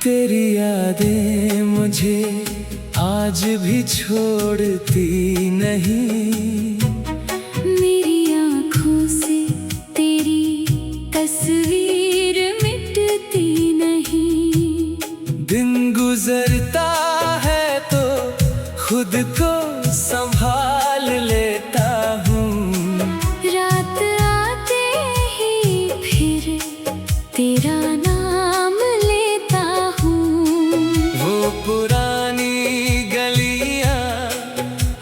तेरी यादें मुझे आज भी छोड़ती नहीं। मेरी आँखों से तेरी तस्वीर मिटती नहीं। दिन गुजरता है तो खुद को संभाल लेता हूँ। रात आते ही फिर तेरा नाम लेता हूँ। वो पुरानी गलियाँ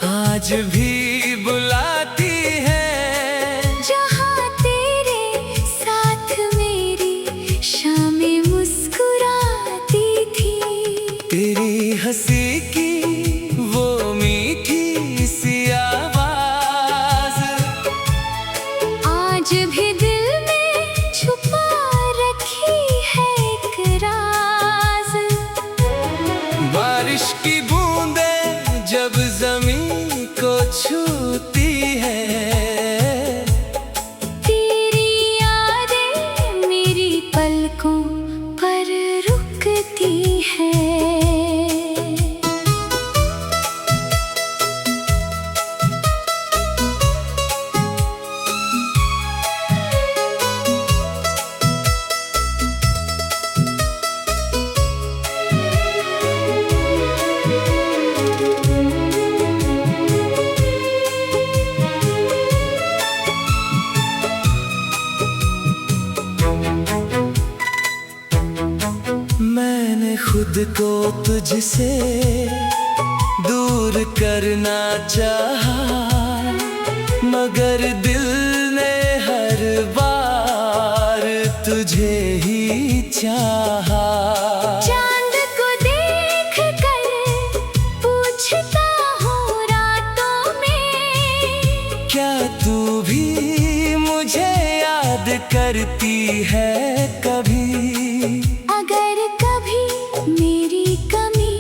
आज भी बुलाती हैं, जहाँ तेरे साथ मेरी शामें मुस्कुराती थी। तेरी हंसी की वो मीठी सी आवाज आज भी दिल में छुपा रखी है एक राज। बारिश की बूंदें जब जमीन को छूती है, तेरी यादें मेरी पलकों पर रुकती है। मैंने खुद को तुझसे दूर करना चाहा, मगर दिल ने हर बार तुझे ही चाहा। चांद को देख कर पूछता हूँ रातों में, क्या तू भी मुझे याद करती है कभी? अगर कभी मेरी कमी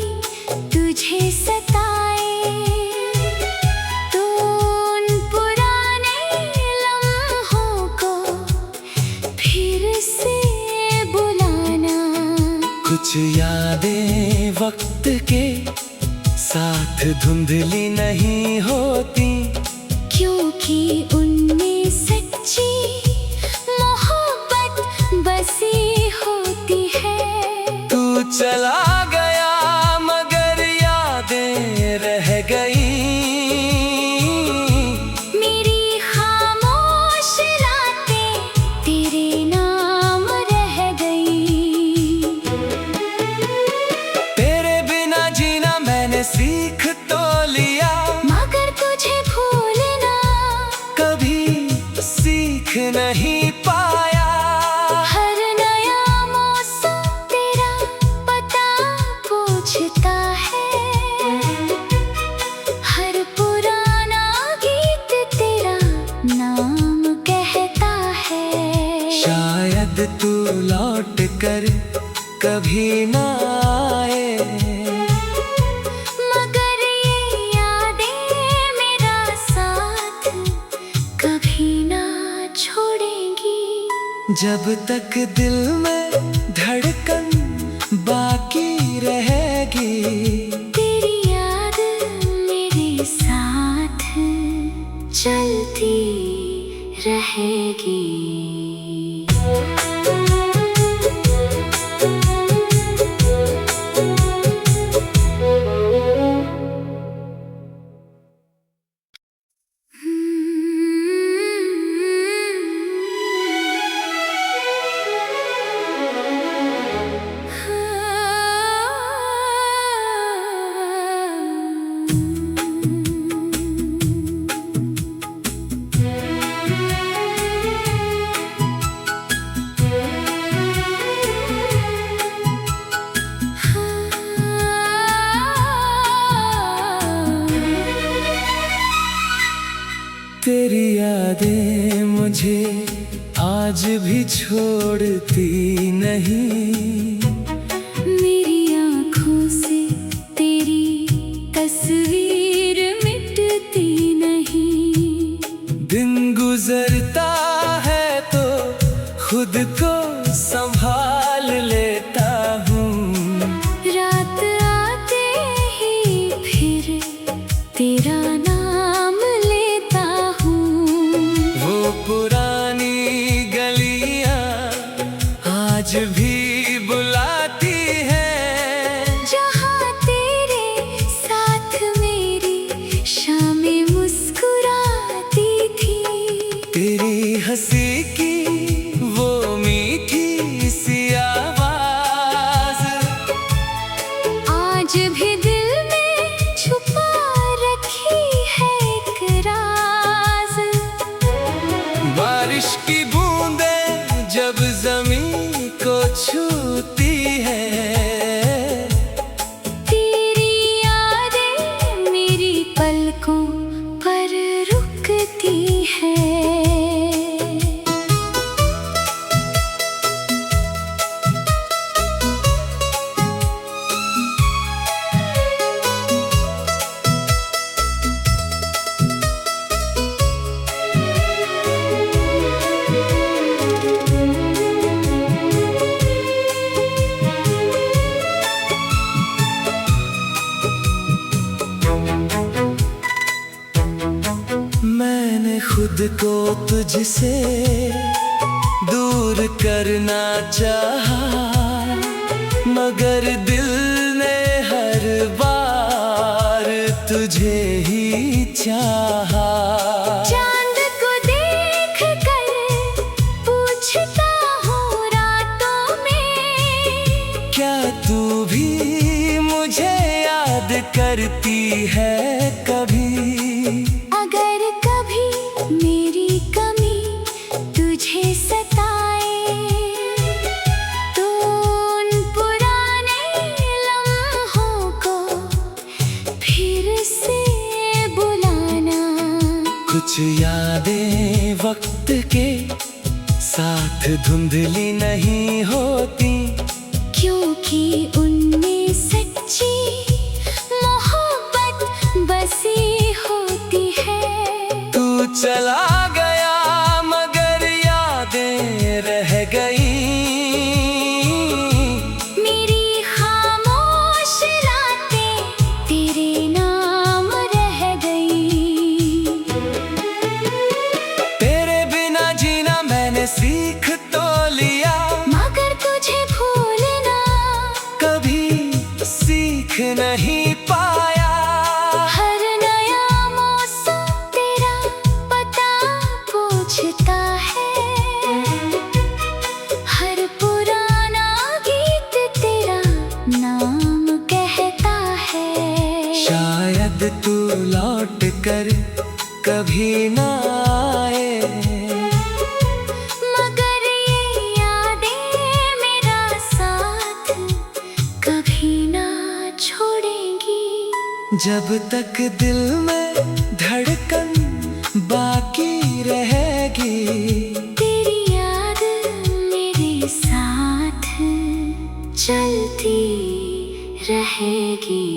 तुझे सताए तो उन पुराने लम्हों को फिर से बुलाना। कुछ यादें वक्त के साथ धुंधली नहीं होती, क्योंकि उनमें सच्ची मोहब्बत बसी होती है। तू चला गया मगर यादें रह गई, मेरी खामोश रातें तेरे नाम रह गई। तेरे बिना जीना मैंने सीख तो लिया, मगर तुझे भूलना कभी सीख नहीं पाया। हर नया मौसम तेरा पता पूछता है, हर पुराना गीत तेरा नाम कहता है। शायद तू लौट कर कभी ना आए, मगर ये यादें मेरा साथ कभी ना छोड़ेंगी। जब तक दिल में धड़कन बाकी रहेगी। तेरी याद मेरे साथ चलती रहेगी। तेरी यादें मुझे आज भी छोड़ती नहीं। मेरी आँखों से तेरी तस्वीर मिटती नहीं। दिन गुजरता है तो खुद को संभाल लेता हूँ। को तुझसे दूर करना चाहा, मगर दिल ने हर बार तुझे ही चाहा। चांद को देख कर पूछता हूँ रातों में, क्या तू भी मुझे याद करती है कभी? अगर कभी मेरी कमी तुझे सताए, तो उन पुराने लम्हों को फिर से बुलाना। कुछ यादें वक्त के साथ धुंधली नहीं होती, क्योंकि उनमें सच्ची मोहब्बत बसी होती है। तू चला गया मगर यादें रह गई, मेरी खामोश रातें तेरे नाम रह गई। तेरे बिना जीना मैंने सीख तो लिया, मगर तुझे भूलना कभी सीख नहीं पाया। हर नया मौसम तेरा पता पूछता है, हर पुराना गीत तेरा नाम कहता है। शायद तू लौट कर कभी ना आए, मगर ये यादें मेरा साथ कभी ना छोड़ेंगी। जब तक दिल में धड़कन बाकी रहेगी, तेरी याद मेरे साथ चलती रहेगी।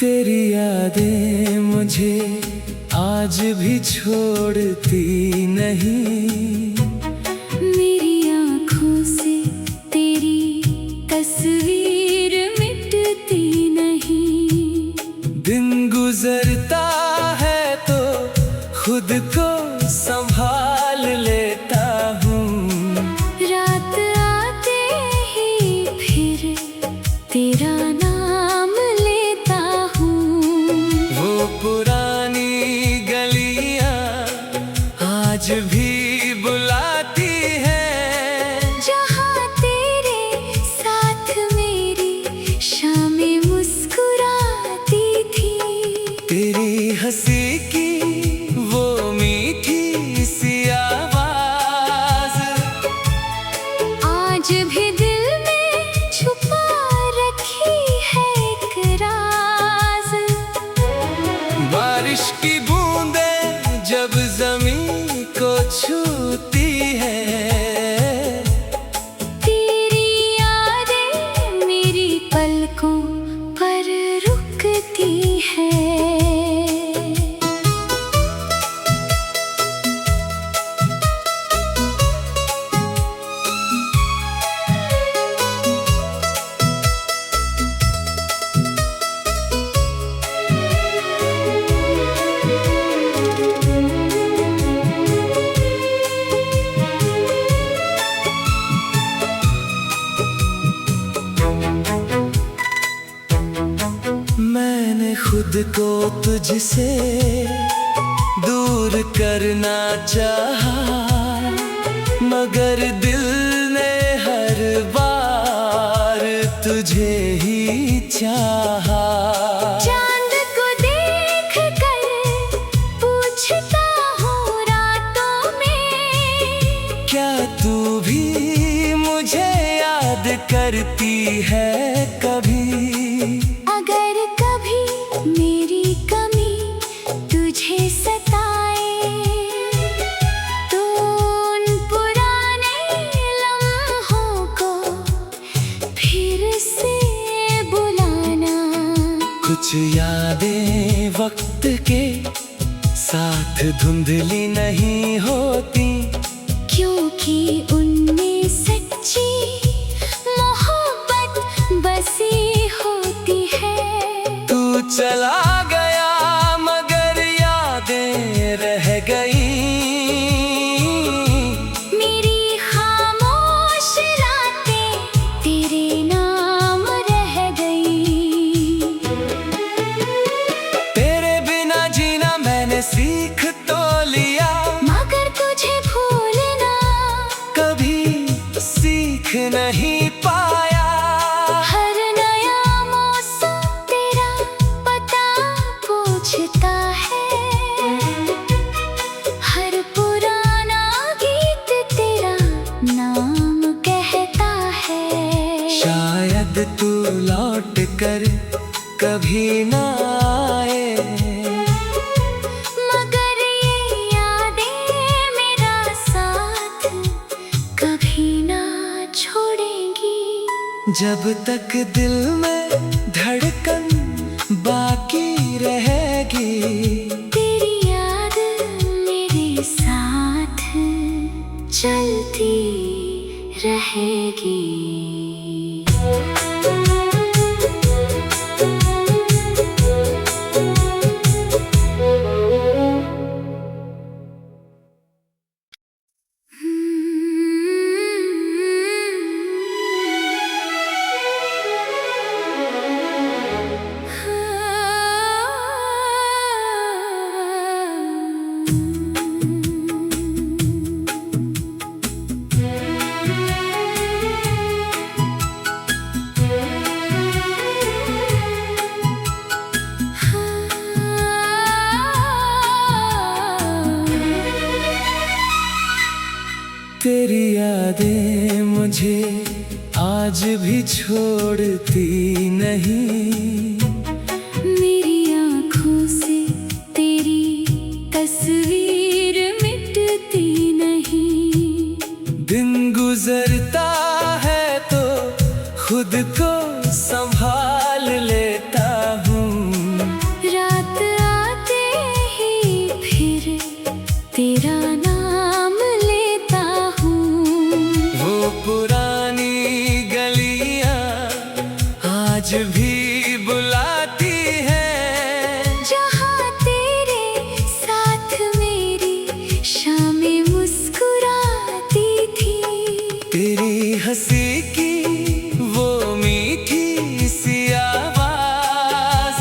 तेरी यादें मुझे आज भी छोड़ती नहीं, मेरी आँखों से तेरी तस्वीर मिटती नहीं। दिन गुजरता है तो खुद को संभाल लेता हूँ, रात आते ही फिर तेरा नाम लेता हूँ। वो पुरानी गलियाँ आज भी बुलाती हैं, जहाँ तेरे साथ मेरी शामें मुस्कुराती थी। तेरी हंसी की वो मीठी सी आवाज आज भी दिल में छुपा रखी है एक राज। बारिश की बूंदें जब जमीन को छूती है, तेरी यादें मेरी पलकों पर रुकती है। मैंने खुद को तुझसे दूर करना चाहा, मगर दिल ने हर बार तुझे ही चाहा। चांद को देख कर पूछता हूँ रातों में, क्या तू भी करती है कभी। अगर कभी मेरी कमी तुझे सताए तो उन पुराने लम्हों को फिर से बुलाना। कुछ यादें वक्त के साथ धुंधली नहीं होती, क्योंकि उनमें सच्ची मोहब्बत बसी होती है। तू चला गया मगर यादें रह गई, मेरी खामोश रातें तेरे नाम रह गई। तेरे बिना जीना मैंने सीख तो लिया, मगर तुझे भूलना कभी सीख नहीं पाया। हर नया मौसम तेरा पता पूछता है, हर पुराना गीत तेरा नाम कहता है। शायद तू लौट कर कभी ना आए, मगर ये यादें मेरा साथ कभी ना छोड़ेंगी। जब तक दिल में धड़कन बाकी रहेगी। तेरी याद मेरे साथ चलती रहेगी। तेरी यादें मुझे आज भी छोड़ती नहीं, मेरी आँखों से तेरी तस्वीर मिटती नहीं। दिन गुजरता है तो खुद को संभाल लेता हूँ, रात आते ही फिर तेरा नाम लेता हूँ। वो पुरानी गलियाँ आज भी बुलाती हैं, जहाँ तेरे साथ मेरी शामें मुस्कुराती थी। तेरी हंसी की वो मीठी सी आवाज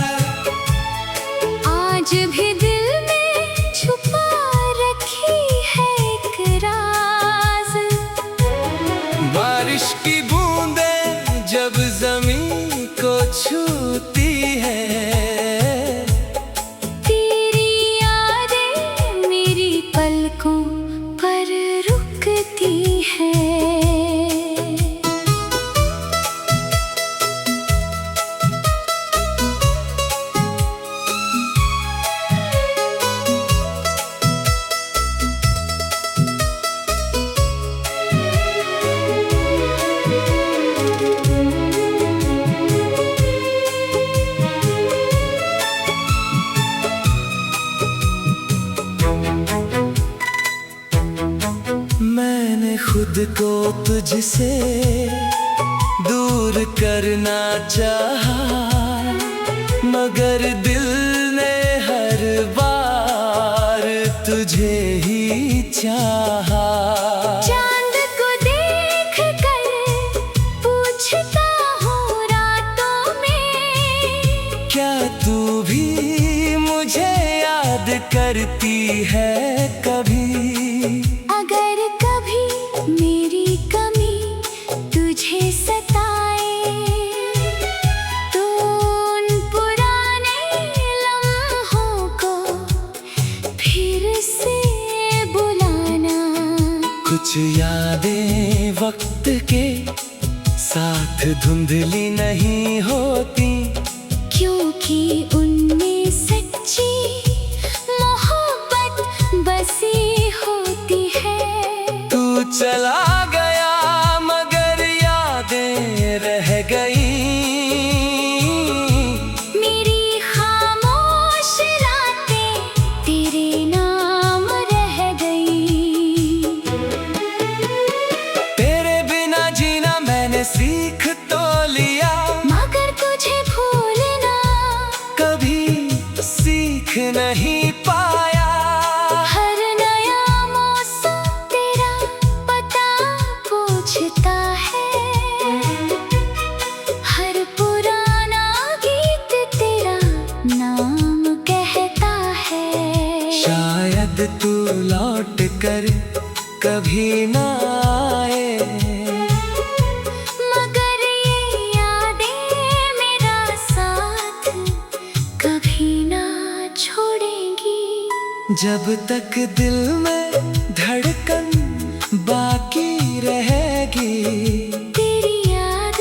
आज भी दिल में छुपा रखी है एक राज। बारिश की बूंदें जब जमीन को छूती है, तेरी यादें मेरी पलकों पर रुकती है। मैंने खुद को तुझसे दूर करना चाहा, मगर दिल ने हर बार तुझे ही चाहा। चांद को देख कर पूछता हूँ रातों में, क्या तू भी मुझे याद करती है कभी। अगर कभी मेरी कमी तुझे सताए तो उन पुराने लम्हों को फिर से बुलाना। कुछ यादें वक्त के साथ धुंधली नहीं होती, क्योंकि उनमें सच्ची मोहब्बत बसी होती है। तू चला गया मगर यादें रह गई, मेरी खामोश रातें तेरे नाम रह गई। तेरे बिना जीना मैंने सीख तो लिया, मगर तुझे भूलना कभी सीख नहीं पाया। हर नया मौसम तेरा पता पूछता है, हर पुराना गीत तेरा नाम कहता है। शायद तू लौट कर कभी ना आए, मगर ये यादें मेरा साथ कभी ना छोड़ेंगी। जब तक दिल में धड़कन बाकी रहेगी। तेरी याद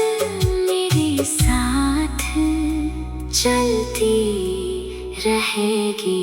मेरे साथ चलती रहेगी।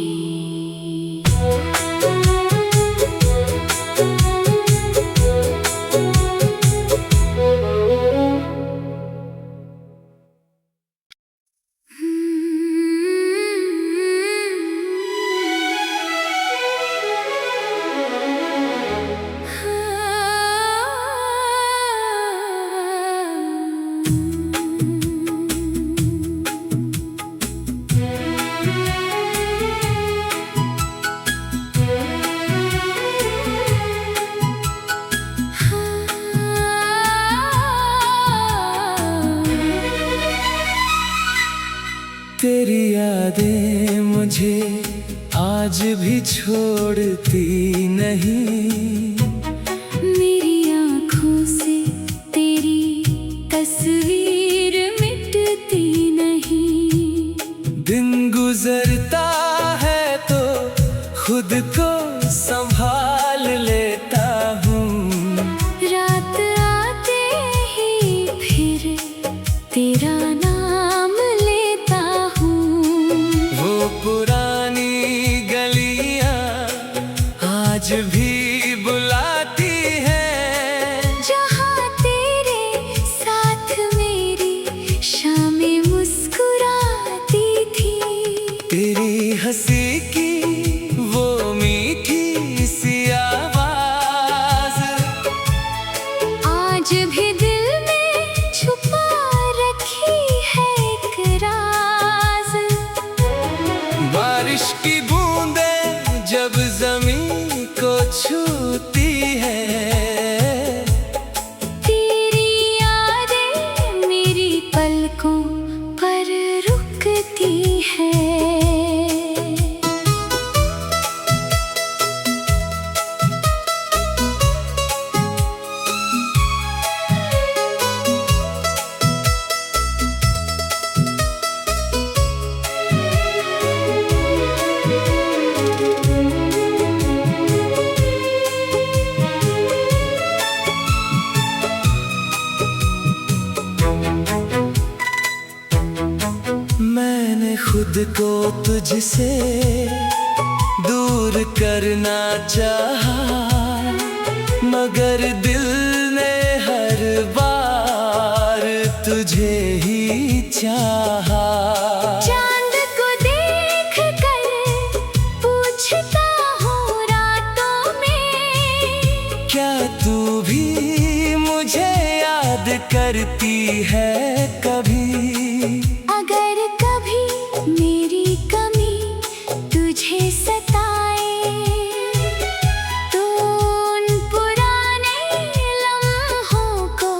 तेरी यादें मुझे आज भी छोड़ती नहीं, मेरी आँखों से तेरी तस्वीर मिटती नहीं। दिन गुजरता है तो खुद को संभाल लेता हूँ, रात आते ही फिर तेरा नाम लेता हूँ। वो पुरानी गलियाँ आज भी बुलाती हैं, जहाँ तेरे साथ मेरी शामें मुस्कुराती थी। तेरी हंसी की वो मीठी सी आवाज आज भी दिल में छुपा रखी है एक राज। बारिश की बूंदें जब जमीन को छूती है, तेरी यादें मेरी पलकों पर रुकती है। मैंने खुद को तुझसे दूर करना चाहा, मगर दिल ने हर बार तुझे ही चाहा। चांद को देख कर पूछता हूँ रातों में, क्या तू भी मुझे याद करती है कभी? अगर कभी मेरी कमी तुझे सताए, तो उन पुराने लम्हों को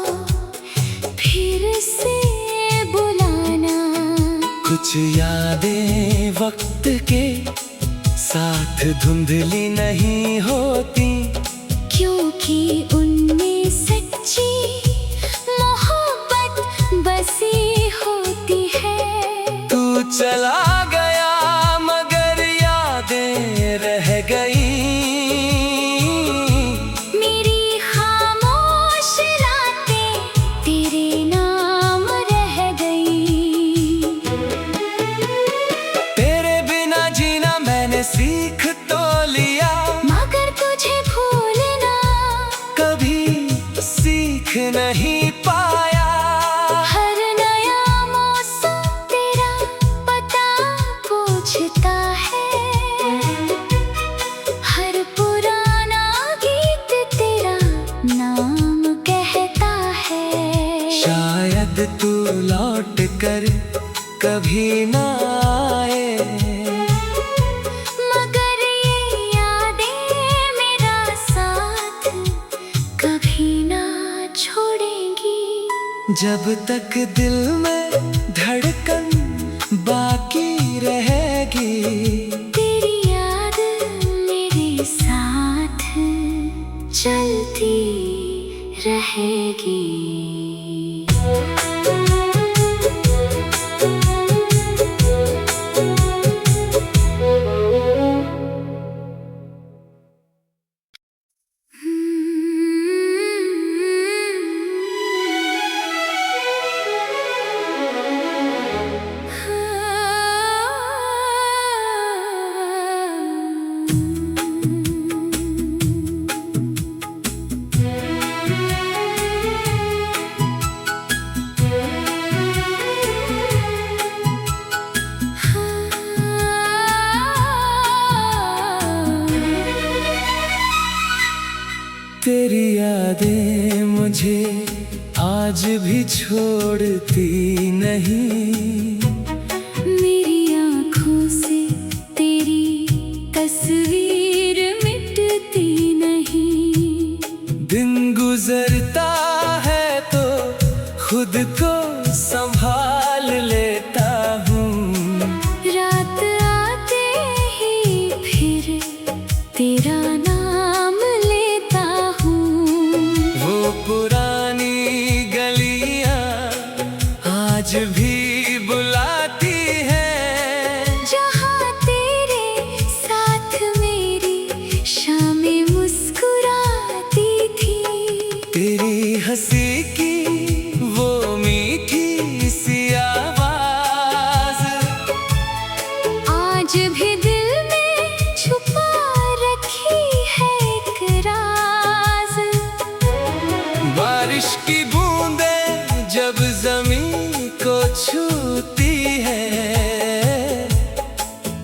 फिर से बुलाना। कुछ यादें वक्त के साथ धुंधली नहीं होती, क्योंकि उनमें सच्ची मोहब्बत बसी होती है। तू चला गया मगर यादें रह गई, मेरी खामोश रातें तेरे नाम कर कभी ना आए, मगर ये यादें मेरा साथ कभी ना छोड़ेंगी। जब तक दिल में धड़कन बाकी रहेगी, तेरी याद मेरे साथ चलती रहेगी। तेरी यादें मुझे आज भी छोड़ती नहीं, मेरी आँखों से तेरी तस्वीर मिटती नहीं। दिन गुजरता है तो खुद को संभाल लेता हूँ, रात आते ही फिर तेरा नाम लेता हूँ। वो पुरानी गलियाँ आज भी बुलाती हैं, जहाँ तेरे साथ मेरी शामें मुस्कुराती थी। तेरी हंसी की वो मीठी सी आवाज आज भी दिल में छुपा रखी है एक राज। बारिश की बूंदें जब जमीन को छूती है,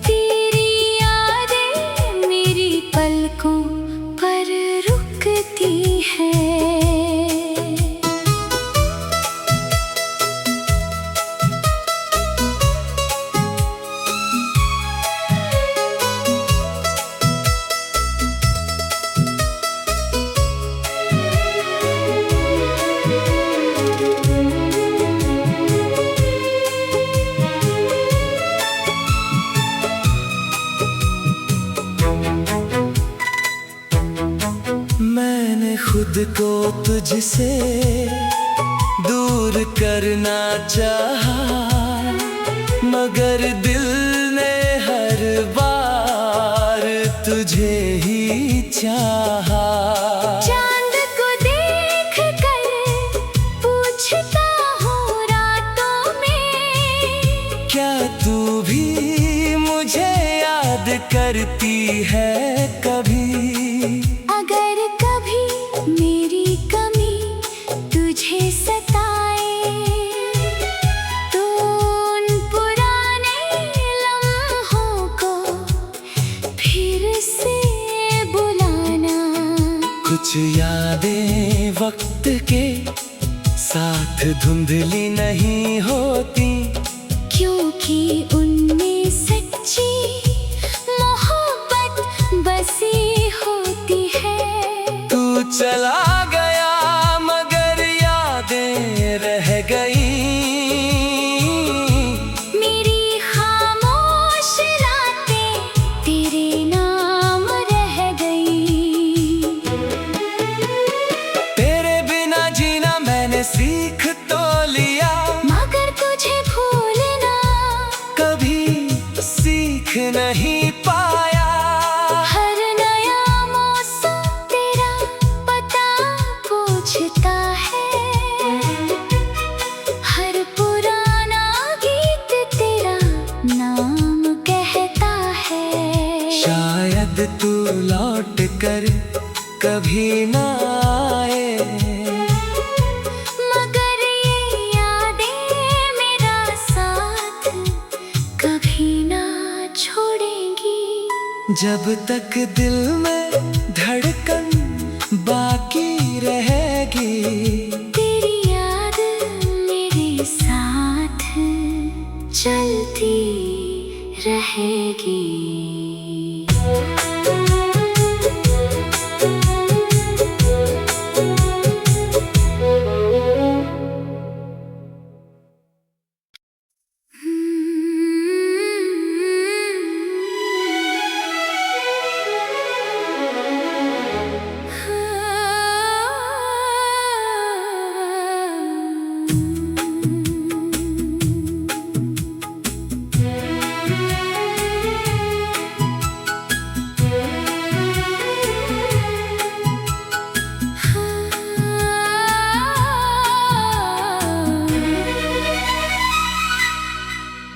तेरी यादें मेरी पलकों पर रुकती है। मैंने खुद को तुझसे दूर करना चाहा, मगर दिल ने हर बार तुझे ही चाहा। चांद को देख कर पूछता हूँ रातों में, क्या तू भी मुझे याद करती है कभी? अगर कभी मेरी कमी तुझे सताए, तो उन पुराने लम्हों को फिर से बुलाना। कुछ यादें वक्त के साथ धुंधली नहीं होती, क्योंकि उनमें सच्ची मोहब्बत बसी होती है। तू चला गया मगर यादें रह गई, मेरी खामोश रातें तेरे नाम रह गई। तेरे बिना जीना मैंने सीख तो लिया, मगर तुझे भूलना कभी सीख नहीं पाया। हर नया मौसम तेरा पता पूछता है, हर पुराना गीत तेरा नाम कहता है। शायद तू लौट कर कभी ना आए, मगर ये यादें मेरा साथ कभी ना छोड़ेंगी। जब तक दिल में धड़कन बाकी रहेगी, तेरी याद मेरे साथ रहेगी।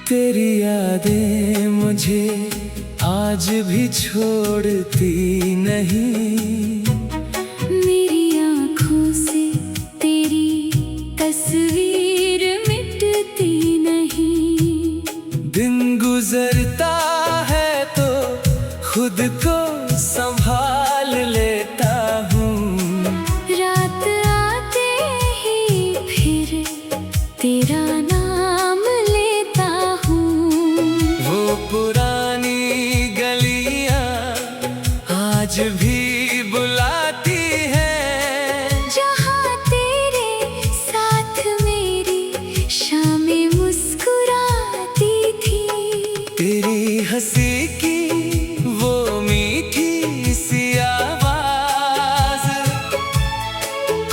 तेरी यादें मुझे आज भी छोड़ती नहीं, मेरी आँखों से तेरी तस्वीर मिटती नहीं। दिन गुजरता है तो खुद को संभाल लेता हूँ, रात आते ही फिर तेरा नाम लेता हूँ। वो पुरानी गलियाँ आज भी बुलाती हैं, जहाँ तेरे साथ मेरी शामें मुस्कुराती थी। तेरी हंसी की वो मीठी सी आवाज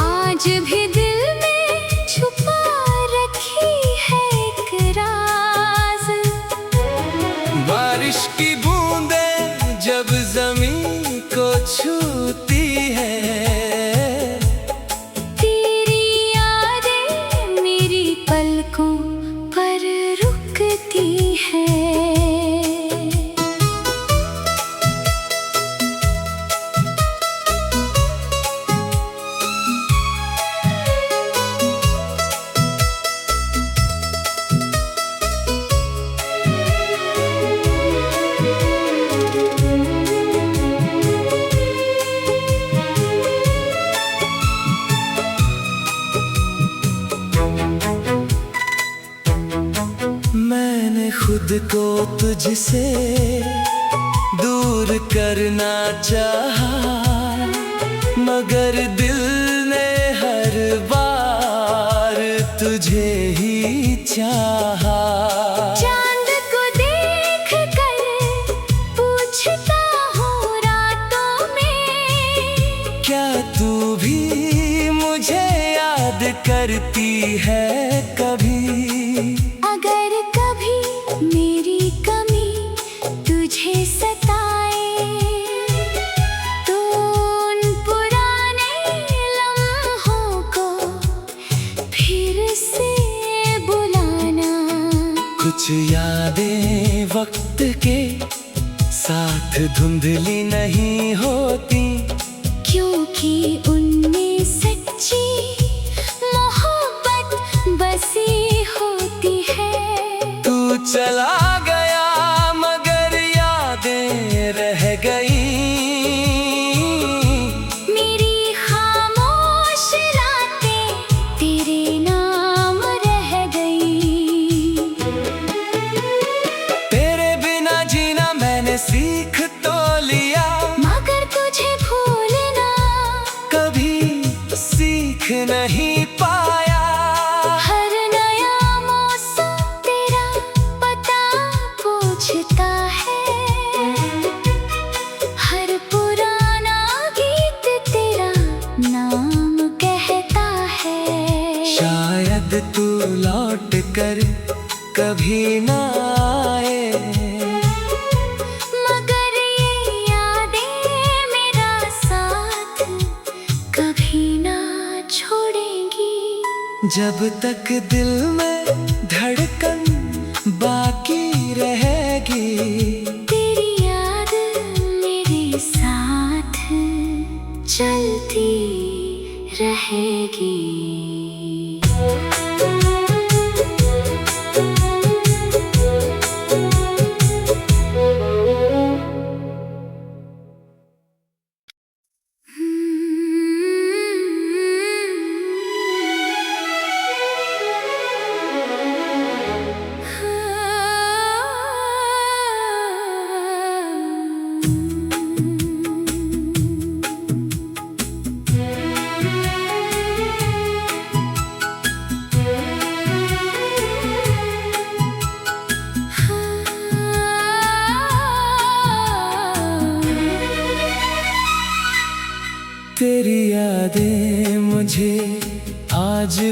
आज भी दिल में छुपा रखी है एक राज। बारिश की बूंदें जब जमीन को छूती है, तेरी यादें मेरी पलकों पर रुकती है। मैंने खुद को तुझसे दूर करना चाहा, मगर दिल ने हर बार तुझे ही चाहा। चांद को देख कर पूछता हूँ रातों में, क्या तू भी मुझे याद करती है कभी? अगर कभी मेरी कमी तुझे सताए, तो उन पुराने लम्हों को फिर से बुलाना। कुछ यादें वक्त के साथ धुंधली नहीं होती, क्योंकि उनमें सच्ची मोहब्बत बसी होती है। तू चला गया मगर यादें रह गई, मेरी खामोश रातें तेरे नाम रह गई। तेरे बिना जीना मैंने सीख तो लिया, मगर तुझे भूलना कभी सीख नहीं पाया। हर नया मौसम तेरा पता पूछता है, हर पुराना गीत तेरा नाम कहता है। शायद तू लौट कर कभी ना आए, मगर ये यादें मेरा साथ कभी ना छोड़ेंगी। जब तक दिल में धड़कन बाकी रहेगी, तेरी याद मेरे साथ चलती रहेगी।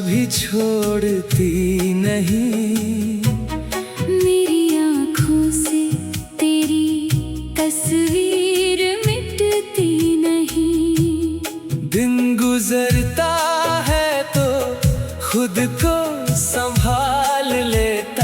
भी छोड़ती नहीं। मेरी आँखों से तेरी तस्वीर मिटती नहीं। दिन गुजरता है तो खुद को संभाल लेता